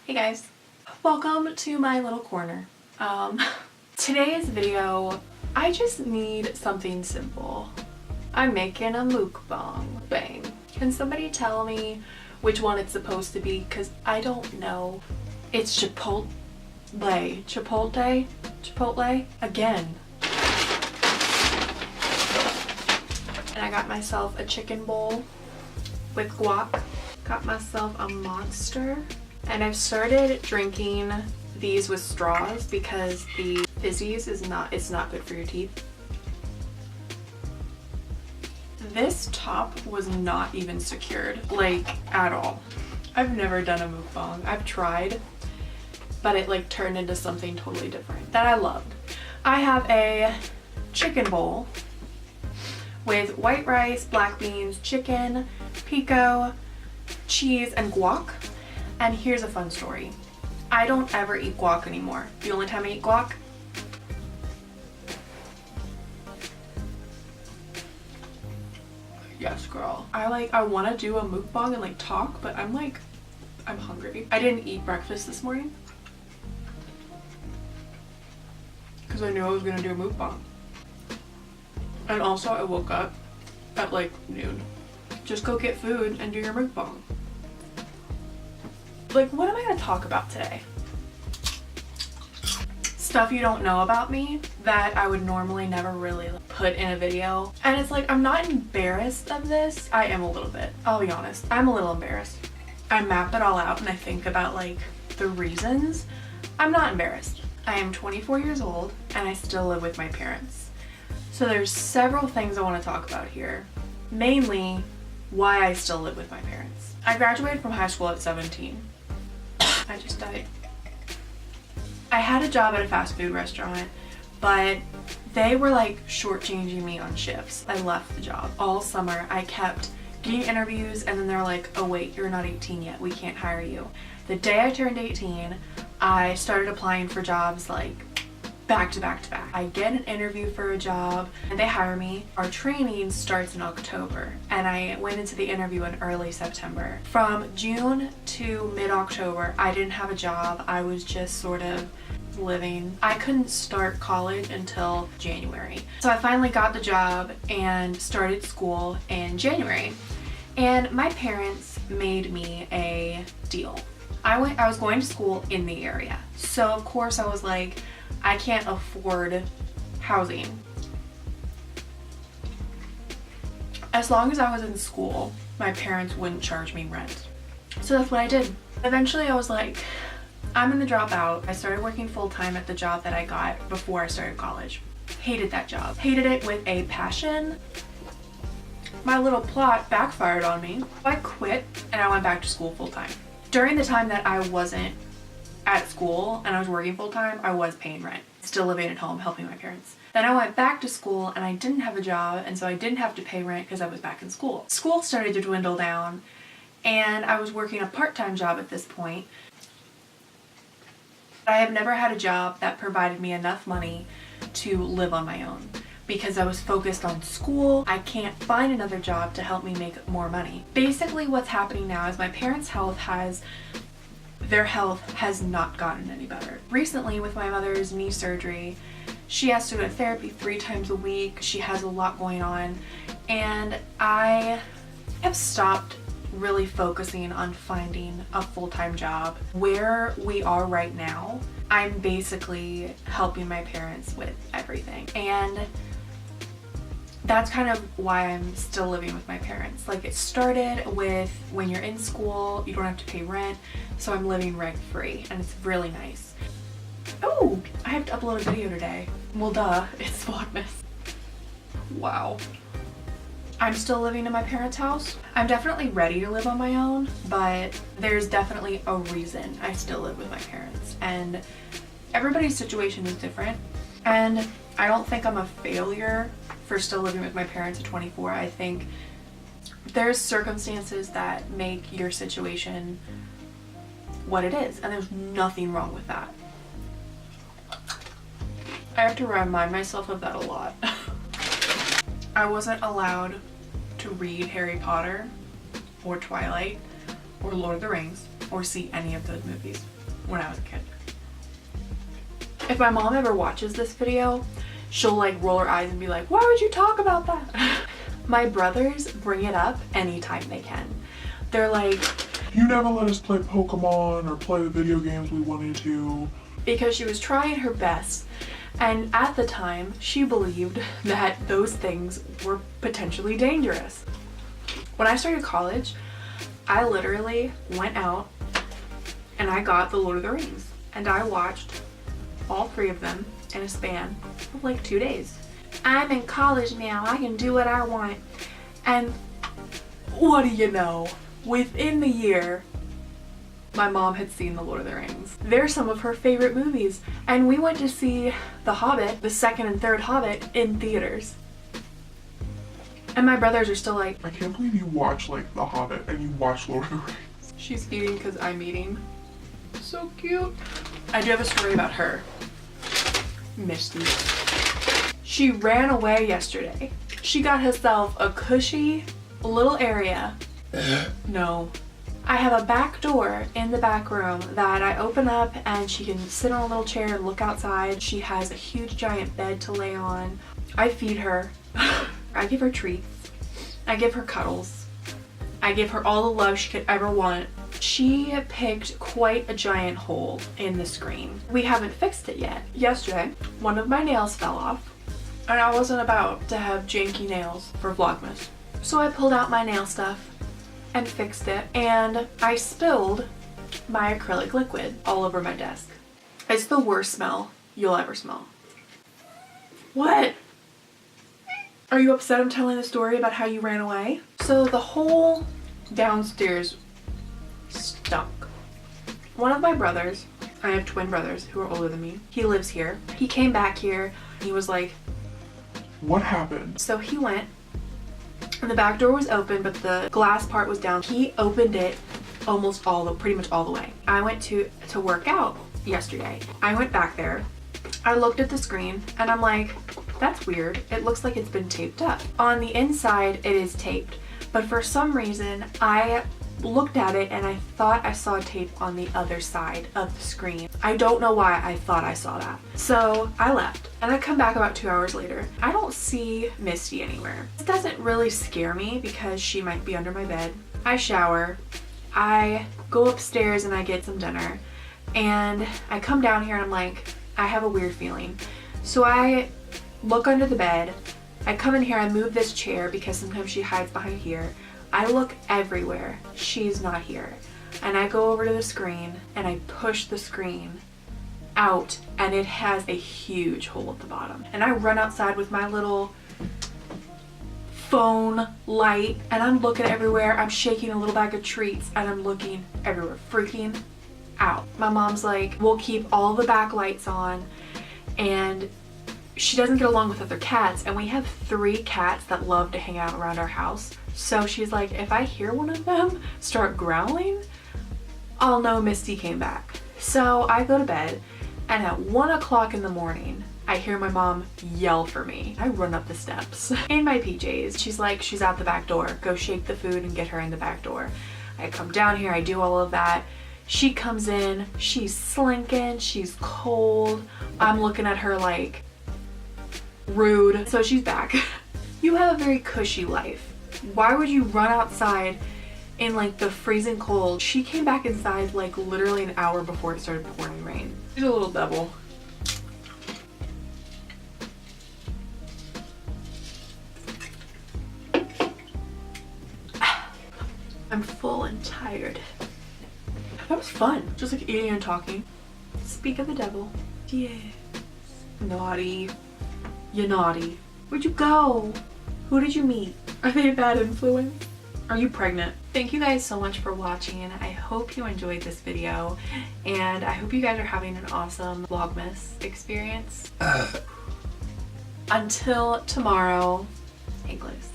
Hey guys, welcome to my little corner. Today's video, I just need something simple. I'm making a mukbang. Bang. Can somebody tell me which one it's supposed to be? Because I don't know. It's Chipotle. Chipotle again. And I got myself a chicken bowl with guac. Got myself a monster. And I've started drinking these with straws because the fizzies it's not good for your teeth. This top was not even secured, like at all. I've never done a mukbang. I've tried, but it like turned into something totally different that I loved. I have a chicken bowl with white rice, black beans, chicken, pico, cheese, and guac. And here's a fun story. I don't ever eat guac anymore. The only time I eat guac, yes girl. I want to do a mukbang and like talk, but I'm hungry. I didn't eat breakfast this morning because I knew I was gonna do a mukbang. And also I woke up at like noon. Just go get food and do your mukbang. Like, what am I gonna talk about today? Stuff you don't know about me that I would normally never really put in a video. And it's like, I'm not embarrassed of this. I am a little bit, I'll be honest. I'm a little embarrassed. I map it all out and I think about like the reasons. I'm not embarrassed. I am 24 years old and I still live with my parents. So there's several things I want to talk about here. Mainly, why I still live with my parents. I graduated from high school at 17. I just died. I had a job at a fast food restaurant, but they were like shortchanging me on shifts. I left the job. All summer I kept getting interviews and then they're like, oh wait, you're not 18 yet, we can't hire you. The day I turned 18, I started applying for jobs like back to back to back. I get an interview for a job and they hire me. Our training starts in October and I went into the interview in early September. From June to mid-October, I didn't have a job. I was just sort of living. I couldn't start college until January. So I finally got the job and started school in January. And my parents made me a deal. I was going to school in the area. So of course I was like, I can't afford housing. As long as I was in school, my parents wouldn't charge me rent. So that's what I did. Eventually I was like, I'm gonna drop out. I started working full-time at the job that I got before I started college. Hated that job. Hated it with a passion. My little plot backfired on me. I quit and I went back to school full-time. During the time that I wasn't at school and I was working full-time, I was paying rent, still living at home, helping my parents. Then I went back to school and I didn't have a job, and so I didn't have to pay rent because I was back in school. School started to dwindle down and I was working a part-time job at this point. I have never had a job that provided me enough money to live on my own because I was focused on school. I can't find another job to help me make more money. Basically what's happening now is my parents' their health has not gotten any better. Recently, with my mother's knee surgery, she has to go to therapy 3 times a week. She has a lot going on, and I have stopped really focusing on finding a full-time job. Where we are right now, I'm basically helping my parents with everything, and that's kind of why I'm still living with my parents. Like, it started with when you're in school, you don't have to pay rent, so I'm living rent-free and it's really nice. Oh, I have to upload a video today. Well, duh, it's Vlogmas. Wow. I'm still living in my parents' house. I'm definitely ready to live on my own, but there's definitely a reason I still live with my parents, and everybody's situation is different, and I don't think I'm a failure for still living with my parents at 24. I think there's circumstances that make your situation what it is, and there's nothing wrong with that. I have to remind myself of that a lot. I wasn't allowed to read Harry Potter or Twilight or Lord of the Rings or see any of those movies. when I was a kid. If my mom ever watches this video, she'll like roll her eyes and be like, why would you talk about that? My brothers bring it up anytime they can. They're like, you never let us play Pokemon or play the video games we wanted to. Because she was trying her best. And at the time, she believed that those things were potentially dangerous. When I started college, I literally went out and I got the Lord of the Rings. And I watched all 3 of them in a span of like 2 days. I'm in college now, I can do what I want. And what do you know? Within the year, my mom had seen the Lord of the Rings. They're some of her favorite movies. And we went to see The Hobbit, the 2nd and 3rd Hobbit, in theaters. And my brothers are still like, I can't believe you watch like The Hobbit and you watch Lord of the Rings. she's eating because I'm eating. So cute. I do have a story about her. Misty. She ran away yesterday. She got herself a cushy little area. No. I have a back door in the back room that I open up and she can sit on a little chair and look outside. She has a huge giant bed to lay on. I feed her. I give her treats. I give her cuddles. I give her all the love she could ever want. She picked quite a giant hole in the screen. We haven't fixed it yet. Yesterday, one of my nails fell off and I wasn't about to have janky nails for Vlogmas. So I pulled out my nail stuff and fixed it, and I spilled my acrylic liquid all over my desk. It's the worst smell you'll ever smell. What? Are you upset I'm telling the story about how you ran away? So the whole downstairs stunk. One of my brothers, I have twin brothers who are older than me, he lives here. He came back here, he was like, what happened? So he went, and the back door was open, but the glass part was down. He opened it pretty much all the way. I went to work out yesterday. I went back there. I looked at the screen and I'm like, that's weird. It looks like it's been taped up. On the inside, it is taped, but for some reason, I looked at it and I thought I saw tape on the other side of the screen. I don't know why I thought I saw that. So I left and I come back about 2 hours later. I don't see Misty anywhere. This doesn't really scare me because she might be under my bed. I shower, I go upstairs and I get some dinner, and I come down here and I'm like, I have a weird feeling. So I look under the bed, I come in here, I move this chair because sometimes she hides behind here. I look everywhere, she's not here. And I go over to the screen and I push the screen out and it has a huge hole at the bottom. And I run outside with my little phone light and I'm looking everywhere. I'm shaking a little bag of treats and I'm looking everywhere, freaking out. My mom's like, we'll keep all the back lights on, and she doesn't get along with other cats, and we have 3 cats that love to hang out around our house. So she's like, if I hear one of them start growling, I'll know Misty came back. So I go to bed, and at 1 o'clock in the morning, I hear my mom yell for me. I run up the steps in my PJs. She's like, she's out the back door. Go shake the food and get her in the back door. I come down here, I do all of that. She comes in, she's slinking, she's cold. I'm looking at her like, rude. So she's back. You have a very cushy life. Why would you run outside in like the freezing cold? She came back inside like literally an hour before it started pouring rain. She's a little devil. I'm full and tired. That was fun. Just like eating and talking. Speak of the devil. Yes. Naughty. You're naughty. Where'd you go? Who did you meet? Are they a bad influence? Are you pregnant? Thank you guys so much for watching. I hope you enjoyed this video, and I hope you guys are having an awesome Vlogmas experience. Until tomorrow, hang loose.